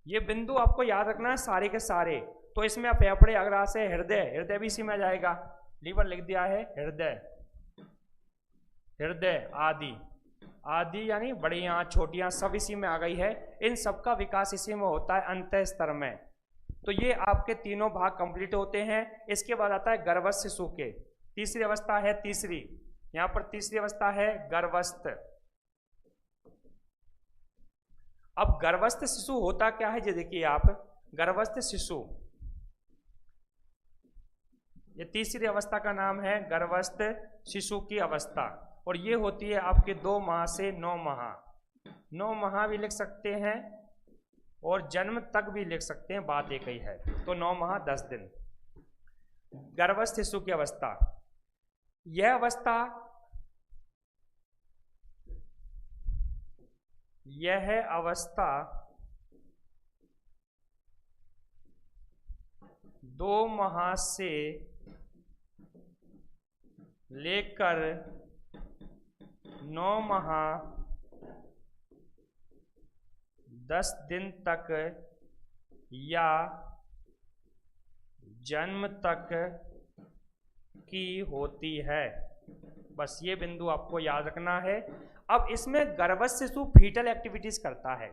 ये बिंदु आपको याद रखना है सारे के सारे। तो इसमें आप फेफड़े, अग्नाशय, हृदय भी इसी में आ जाएगा। लीवर लिख दिया है, हृदय आदि यानी बड़ी आंत, छोटी आंत, सब इसी में आ गई है। इन सब का विकास इसी में होता है, अंत्य स्तर में। तो ये आपके तीनों भाग कंप्लीट होते हैं। इसके बाद आता है गर्भस्थ शिशु के, तीसरी अवस्था है, तीसरी यहां पर तीसरी अवस्था है गर्भस्थ। अब गर्भस्थ शिशु होता क्या है, ये देखिए आप, गर्भस्थ शिशु, ये तीसरी अवस्था का नाम है गर्भस्थ शिशु की अवस्था, और ये होती है आपके 2 माह से 9 माह, 9 माह भी लिख सकते हैं और जन्म तक भी लिख सकते हैं, बात एक ही है। तो 9 माह 10 दिन गर्भस्थ शिशु की अवस्था। यह अवस्था, यह अवस्था 2 माह से लेकर 9 माह 10 दिन तक या जन्म तक की होती है। बस ये बिंदु आपको याद रखना है। अब इसमें गर्भस्थ शिशु फीटल एक्टिविटीज करता है।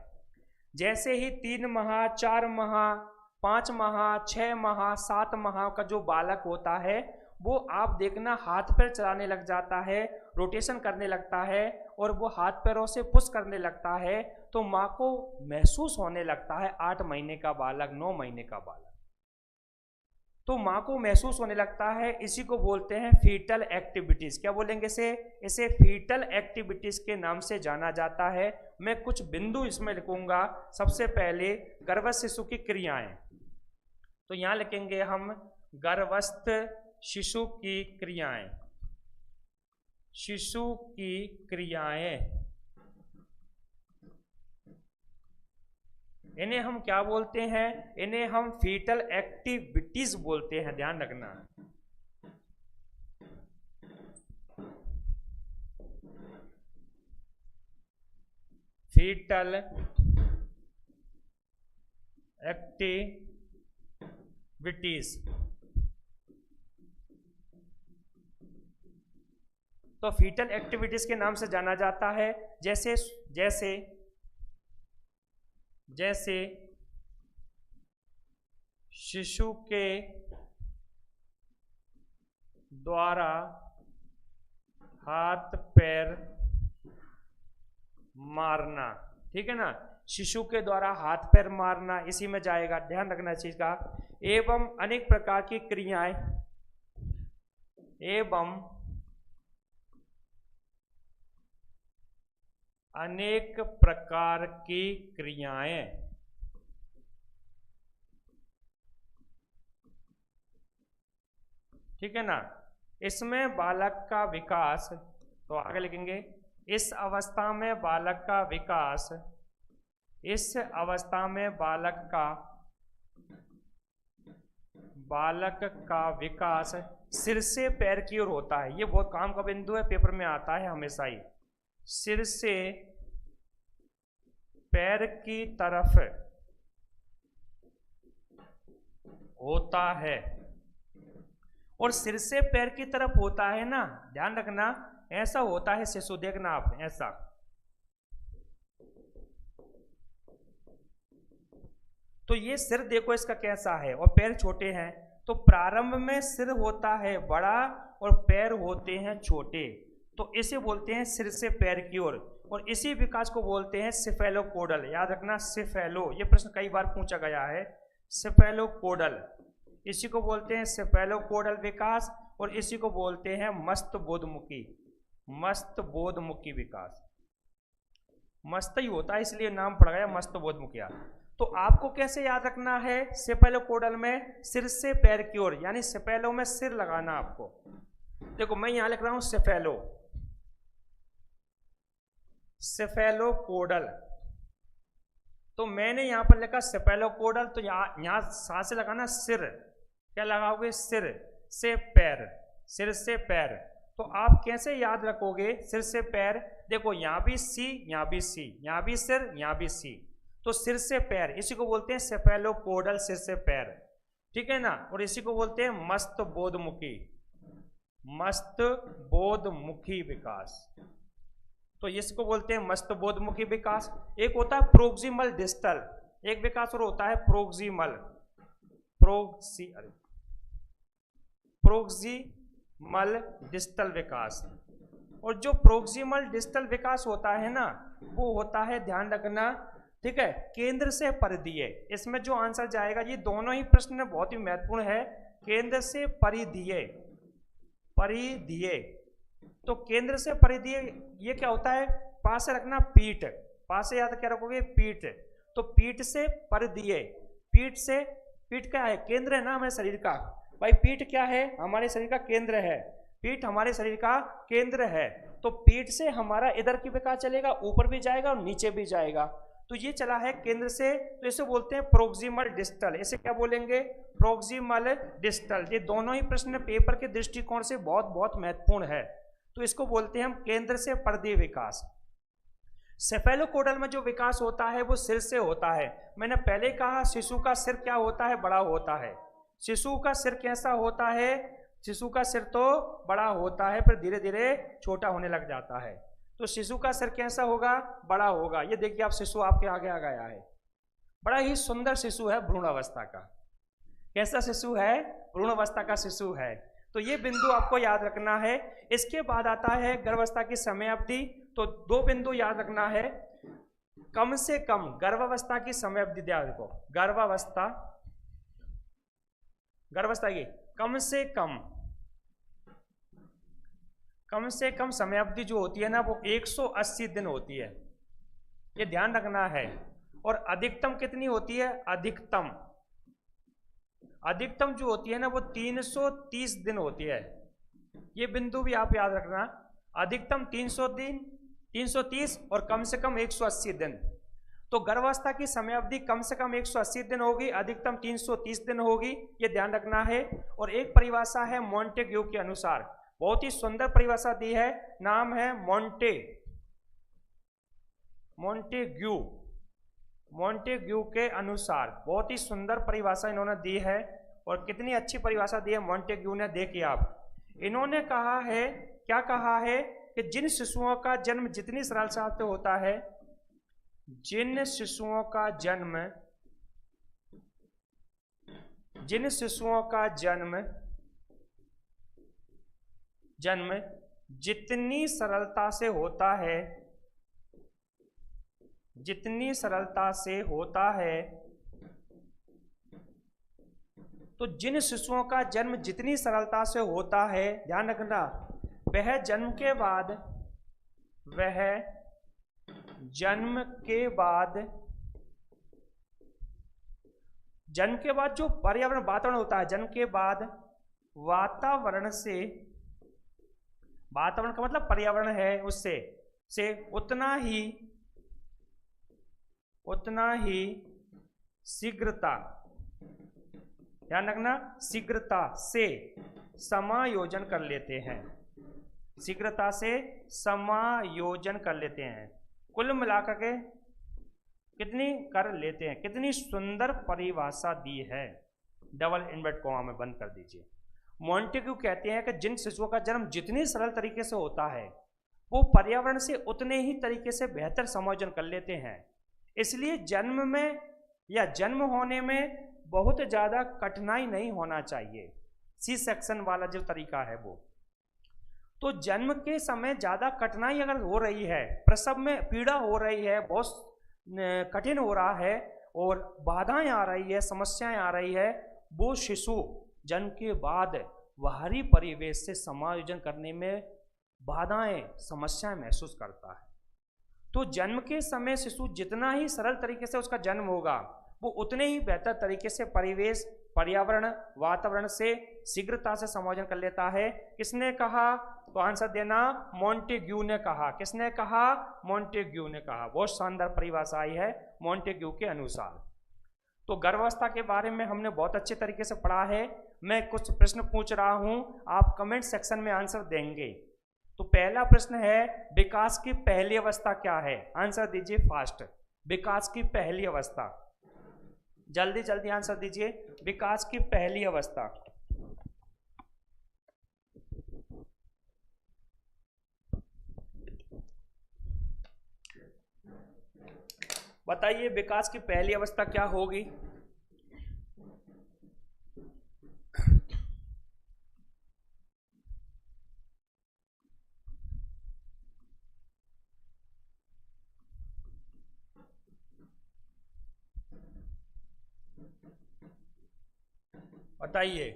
जैसे ही 3 माह, 4 माह, 5 माह, 6 माह, 7 माह का जो बालक होता है वो आप देखना हाथ पैर चलाने लग जाता है, रोटेशन करने लगता है और वो हाथ पैरों से पुश करने लगता है, तो माँ को महसूस होने लगता है, 8 महीने का बालक, 9 महीने का बालक, तो माँ को महसूस होने लगता है। इसी को बोलते हैं फीटल एक्टिविटीज। क्या बोलेंगे इसे फीटल एक्टिविटीज के नाम से जाना जाता है। मैं कुछ बिंदु इसमें लिखूंगा। सबसे पहले गर्भस्थ शिशु की क्रियाएं, तो यहां लिखेंगे हम गर्भस्थ शिशु की क्रियाएं, शिशु की क्रियाएं, इन्हें हम क्या बोलते हैं, इन्हें हम फीटल एक्टिविटीज बोलते हैं, ध्यान रखना। Foetal activities. तो फीटल एक्टिविटीज के नाम से जाना जाता है। जैसे जैसे जैसे शिशु के द्वारा हाथ पैर मारना, ठीक है ना, शिशु के द्वारा हाथ पैर मारना इसी में जाएगा, ध्यान रखना इस चीज का। एवं अनेक प्रकार की क्रियाएं, एवं अनेक प्रकार की क्रियाएं, ठीक है ना। इसमें बालक का विकास, तो आगे लिखेंगे इस अवस्था में बालक का विकास, इस अवस्था में बालक का विकास सिर से पैर की ओर होता है। ये बहुत काम का बिंदु है, पेपर में आता है हमेशा ही। सिर से पैर की तरफ होता है, और सिर से पैर की तरफ होता है ना, ध्यान रखना, ऐसा होता है शिशु, देखना आप ऐसा, तो ये सिर देखो इसका कैसा है और पैर छोटे हैं। तो प्रारंभ में सिर होता है बड़ा और पैर होते हैं छोटे, तो इसे बोलते हैं सिर से पैर की ओर, और इसी विकास को बोलते हैं सिफेलोकोडल। याद रखना सिफेलो, ये प्रश्न कई बार पूछा गया है, सिफेलोकोडल, इसी को बोलते हैं सिफेलोकोडल विकास, और इसी को बोलते हैं मस्तबोधमुखी, मस्तबोधमुखी विकास। मस्त ही होता है इसलिए नाम पड़ गया मस्तबोधमुखिया। तो आपको कैसे याद रखना है, सिफेलोकोडल में सिर से पैर की ओर, यानी सिफेलो में सिर लगाना आपको। देखो मैं यहां लिख रहा हूं सिफेलो, सिफेलोकोडल, तो मैंने यहां पर लिखा सिफेलोकोडल, तो यहां सांस से लगाना सिर, क्या लगाओगे, सिर से पैर, सिर से पैर। तो आप कैसे याद रखोगे सिर से पैर, देखो यहां भी सी, यहां भी सी, यहां भी सिर, यहां भी सी, तो सिर से पैर, इसी को बोलते हैं सिफेलोकोडल, सिर से पैर, ठीक है ना। और इसी को बोलते हैं मस्तबोधमुखी, मस्तबोधमुखी विकास, तो इसको बोलते हैं मस्तबोधमुखी विकास। एक होता है प्रोक्सिमल डिस्टल, एक विकास और होता है प्रोक्सिमल, प्रोक्सिमल डिस्टल विकास। और जो प्रोक्सिमल डिस्टल विकास होता है ना, वो होता है, ध्यान रखना, ठीक है, केंद्र से परिधीय। इसमें जो आंसर जाएगा, ये दोनों ही प्रश्न बहुत ही महत्वपूर्ण है, केंद्र से परिधीय, परिधीय। तो केंद्र से परिधीय ये क्या होता है, पास से रखना पीठ, पास से याद क्या रखोगे, पीठ। तो पीठ से परिधीय, पीठ से, पीठ क्या है, केंद्र है ना हमारे शरीर का, भाई पीठ क्या है, हमारे शरीर का केंद्र है, पीठ हमारे शरीर का केंद्र है। तो पीठ से हमारा इधर की विकास चलेगा, ऊपर भी जाएगा और नीचे भी जाएगा। तो ये चला है केंद्र से, तो इसे बोलते हैं प्रोक्सिमल डिस्टल। इसे क्या बोलेंगे, प्रोक्सिमल डिस्टल। ये दोनों ही प्रश्न पेपर के दृष्टिकोण से बहुत बहुत महत्वपूर्ण है। तो इसको बोलते हैं हम केंद्र से परिधीय विकास। सेफेलोकोडल में जो विकास होता है वो सिर से होता है। मैंने पहले कहा शिशु का सिर क्या होता है, बड़ा होता है। शिशु का सिर कैसा होता है, शिशु का सिर तो बड़ा होता है, फिर धीरे धीरे छोटा होने लग जाता है। तो शिशु का सिर कैसा होगा, बड़ा होगा। ये देखिए आप, शिशु आपके आगे आ गया है, बड़ा ही सुंदर शिशु है, भ्रूण अवस्था का। कैसा शिशु है, भ्रूण अवस्था का शिशु है। तो ये बिंदु आपको याद रखना है। इसके बाद आता है गर्भावस्था की समय अवधि। तो दो बिंदु याद रखना है, कम से कम गर्भावस्था की समय अवधि, ध्यान रखो, गर्भावस्था, गर्भावस्था की कम से कम समय अवधि जो होती है ना, वो 180 दिन होती है, ये ध्यान रखना है। और अधिकतम कितनी होती है, अधिकतम, अधिकतम जो होती है ना वो 330 दिन होती है। ये बिंदु भी आप याद रखना, अधिकतम 300 दिन, 330 और कम से कम 180 दिन। तो गर्भावस्था की समय अवधि कम से कम 180 दिन होगी, अधिकतम 330 दिन होगी, ये ध्यान रखना है। और एक परिभाषा है मॉन्टेग्यू के अनुसार, बहुत ही सुंदर परिभाषा दी है, नाम है मॉन्टेग्यू, मॉन्टेग्यू के अनुसार। बहुत ही सुंदर परिभाषा इन्होंने दी है, और कितनी अच्छी परिभाषा दी है मॉन्टेग्यू ने, देखिए आप। इन्होंने कहा है, क्या कहा है, कि जिन शिशुओं का जन्म जितनी सरलता से होता है, जिन शिशुओं का जन्म जितनी सरलता से होता है, जितनी सरलता से होता है, तो जिन शिशुओं का जन्म जितनी सरलता से होता है, ध्यान रखना, वह जन्म के बाद जो पर्यावरण वातावरण होता है, जन्म के बाद वातावरण से, वातावरण का मतलब पर्यावरण है, उससे उतना ही शीघ्रता, ध्यान रखना, शीघ्रता से समायोजन कर लेते हैं, शीघ्रता से समायोजन कर लेते हैं। कुल मिलाकर के कितनी कर लेते हैं, कितनी सुंदर परिभाषा दी है, डबल इन्वर्ट कॉमा में बंद कर दीजिए। मॉन्टेग्यू कहते हैं कि जिन शिशुओं का जन्म जितनी सरल तरीके से होता है, वो पर्यावरण से उतने ही तरीके से बेहतर समायोजन कर लेते हैं। इसलिए जन्म में या जन्म होने में बहुत ज़्यादा कठिनाई नहीं होना चाहिए, सी सेक्शन वाला जो तरीका है वो। तो जन्म के समय ज़्यादा कठिनाई अगर हो रही है, प्रसव में पीड़ा हो रही है, बहुत कठिन हो रहा है और बाधाएं आ रही है, समस्याएं आ रही है, वो शिशु जन्म के बाद बाहरी परिवेश से समायोजन करने में बाधाएं, समस्याएं महसूस करता है। तो जन्म के समय शिशु जितना ही सरल तरीके से उसका जन्म होगा, वो उतने ही बेहतर तरीके से परिवेश, पर्यावरण, वातावरण से शीघ्रता से समायोजन कर लेता है। किसने कहा, तो आंसर देना, मॉन्टेग्यू ने कहा। किसने कहा, मॉन्टेग्यू ने कहा। बहुत शानदार परिभाषा आई है मॉन्टेग्यू के अनुसार। तो गर्भावस्था के बारे में हमने बहुत अच्छे तरीके से पढ़ा है। मैं कुछ प्रश्न पूछ रहा हूं, आप कमेंट सेक्शन में आंसर देंगे। तो पहला प्रश्न है, विकास की पहली अवस्था क्या है? आंसर दीजिए फास्ट। विकास की पहली अवस्था, जल्दी जल्दी आंसर दीजिए। विकास की पहली अवस्था, बताइए विकास की पहली अवस्था क्या होगी? बताइए।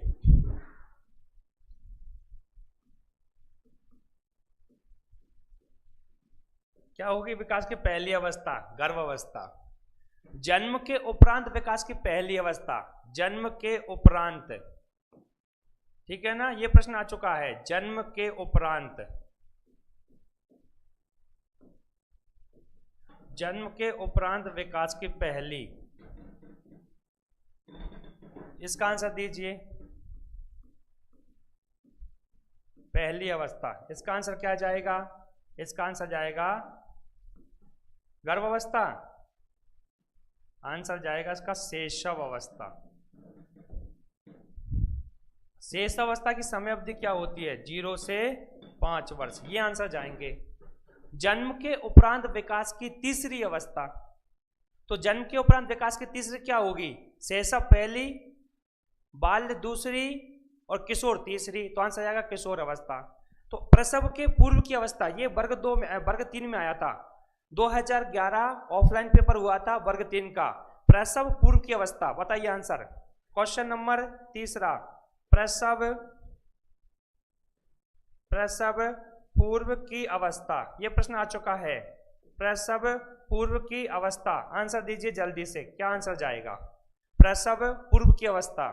क्या होगी विकास की पहली अवस्था? गर्भावस्था। जन्म के उपरांत विकास की पहली अवस्था, जन्म के उपरांत, ठीक है ना, ये प्रश्न आ चुका है। जन्म के उपरांत, जन्म के उपरांत विकास की पहली, इसका आंसर दीजिए। पहली अवस्था, इसका आंसर क्या जाएगा? इसका आंसर जाएगा गर्भावस्था। आंसर जाएगा इसका शैशव अवस्था। शेष अवस्था की समय अवधि क्या होती है? 0 से 5 वर्ष, ये आंसर जाएंगे। जन्म के उपरांत विकास की तीसरी अवस्था, तो जन्म के उपरांत विकास की तीसरी क्या होगी? शैशव पहली, बाल्य दूसरी और किशोर तीसरी, तो आंसर जाएगा किशोर अवस्था। तो प्रसव के पूर्व की अवस्था, ये वर्ग 2 में, वर्ग 3 में आया था, 2011 ऑफलाइन पेपर हुआ था वर्ग 3 का। प्रसव पूर्व की अवस्था, बताइए आंसर। क्वेश्चन नंबर तीसरा, प्रसव पूर्व की अवस्था, यह प्रश्न आ चुका है। प्रसव पूर्व की अवस्था, आंसर दीजिए जल्दी से, क्या आंसर जाएगा? प्रसव पूर्व की अवस्था,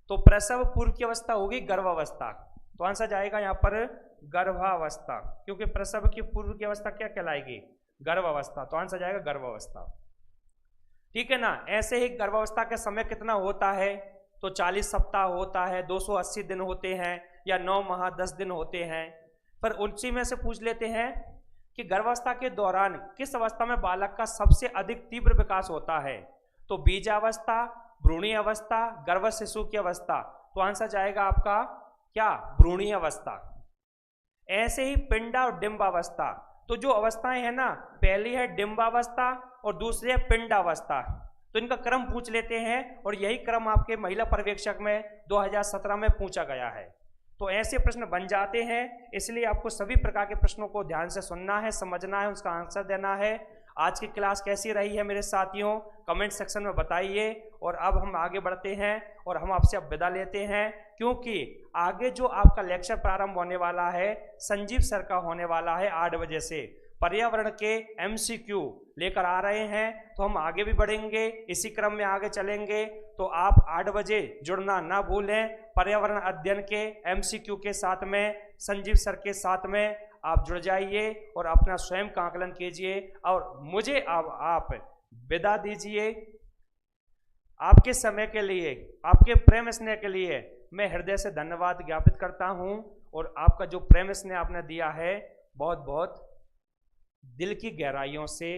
तो प्रसव पूर्व की अवस्था होगी गर्भावस्था, तो आंसर जाएगा यहाँ पर गर्भावस्था, क्योंकि प्रसव की पूर्व की अवस्था क्या कहलाएगी? गर्भावस्था, तो आंसर जाएगा गर्भावस्था। ठीक है ना। ऐसे ही गर्भावस्था का समय कितना होता है? तो 40 सप्ताह होता है, 280 दिन होते हैं, या 9 माह 10 दिन होते हैं। पर उसी में से पूछ लेते हैं कि गर्भावस्था के दौरान किस अवस्था में बालक का सबसे अधिक तीव्र विकास होता है? तो बीजावस्था, भ्रूणीय अवस्था, गर्भ शिशु की अवस्था, तो आंसर जाएगा आपका क्या? भ्रूणीय अवस्था। ऐसे ही पिंडा और डिंबावस्था, तो जो अवस्थाएं है ना, पहली है डिंबावस्था और दूसरी है पिंडावस्था, तो इनका क्रम पूछ लेते हैं, और यही क्रम आपके महिला पर्यवेक्षक में 2017 में पूछा गया है। तो ऐसे प्रश्न बन जाते हैं, इसलिए आपको सभी प्रकार के प्रश्नों को ध्यान से सुनना है, समझना है, उसका आंसर देना है। आज की क्लास कैसी रही है मेरे साथियों, कमेंट सेक्शन में बताइए। और अब हम आगे बढ़ते हैं और हम आपसे अब विदा लेते हैं, क्योंकि आगे जो आपका लेक्चर प्रारंभ होने वाला है संजीव सर का होने वाला है 8 बजे से। पर्यावरण के MCQ लेकर आ रहे हैं, तो हम आगे भी बढ़ेंगे, इसी क्रम में आगे चलेंगे। तो आप 8 बजे जुड़ना ना भूलें पर्यावरण अध्ययन के MCQ के साथ में, संजीव सर के साथ में आप जुड़ जाइए और अपना स्वयं का आकलन कीजिए। और मुझे अब आप विदा दीजिए। आपके समय के लिए, आपके प्रेम स्नेह के लिए मैं हृदय से धन्यवाद ज्ञापित करता हूं, और आपका जो प्रेम स्नेह आपने दिया है, बहुत बहुत दिल की गहराइयों से